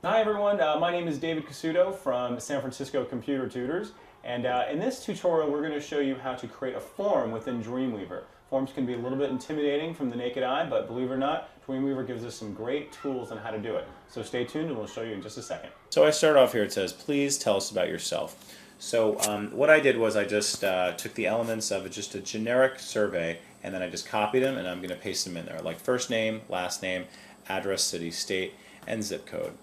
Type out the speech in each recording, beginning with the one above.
Hi everyone, my name is David Casuto from San Francisco Computer Tutors, and in this tutorial we're going to show you how to create a form within Dreamweaver. Forms can be a little bit intimidating from the naked eye, but believe it or not, Dreamweaver gives us some great tools on how to do it. So stay tuned and we'll show you in just a second. So I start off here, it says, please tell us about yourself. So what I did was I just took the elements of just a generic survey and then I just copied them and I'm going to paste them in there, like first name, last name, address, city, state, and zip code.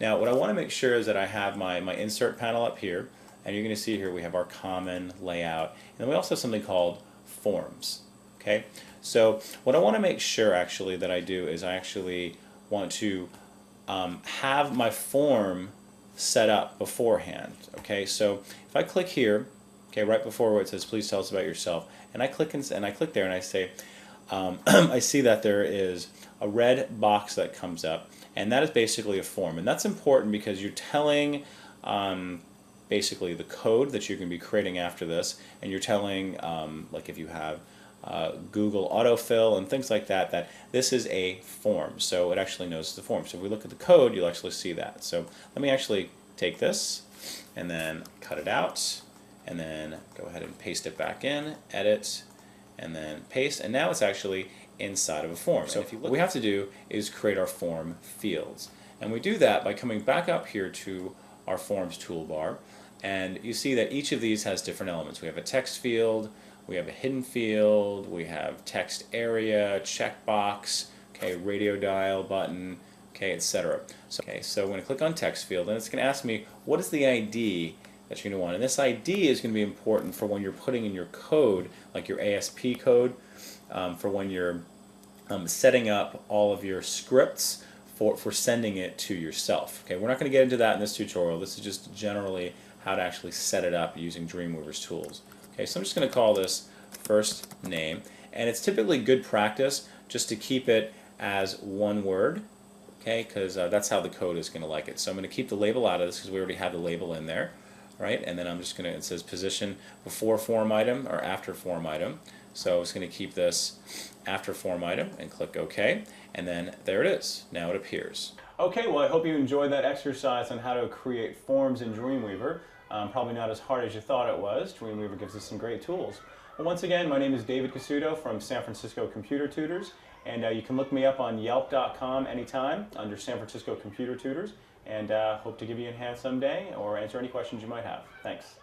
Now what I want to make sure is that I have my insert panel up here, and you're going to see here we have our common layout, and then we also have something called forms. Okay, so what I want to make sure actually that I do is I actually want to have my form set up beforehand. Okay, so if I click here, okay, right before where it says please tell us about yourself, and I click there and I say I see that there is a red box that comes up, and that is basically a form, and that's important because you're telling basically the code that you're going to be creating after this, and you're telling like if you have Google autofill and things like that, that this is a form, so it actually knows the form. So if we look at the code, you'll actually see that. So let me actually take this and then cut it out and then go ahead and paste it back in, edit, and then paste, and now it's actually inside of a form. So what we have to do is create our form fields, and we do that by coming back up here to our forms toolbar, and you see that each of these has different elements. We have a text field, we have a hidden field, we have text area, checkbox, okay, radio dial button, okay, etc. So I'm going to click on text field, and it's going to ask me what is the ID that you're going to want, and this ID is going to be important for when you're putting in your code, like your ASP code, for when you're setting up all of your scripts for sending it to yourself. Okay, we're not going to get into that in this tutorial. This is just generally how to actually set it up using Dreamweaver's tools. Okay, so I'm just going to call this first name, and it's typically good practice just to keep it as one word, okay, because that's how the code is going to like it. So I'm going to keep the label out of this because we already have the label in there, right? And then I'm just going to, it says position before form item or after form item. So I'm just going to keep this after form item and click OK, and then there it is. Now it appears. Okay, well I hope you enjoyed that exercise on how to create forms in Dreamweaver. Probably not as hard as you thought it was. Dreamweaver gives us some great tools. Well, once again, my name is David Casuto from San Francisco Computer Tutors, and you can look me up on Yelp.com anytime under San Francisco Computer Tutors, and hope to give you a hand someday or answer any questions you might have. Thanks.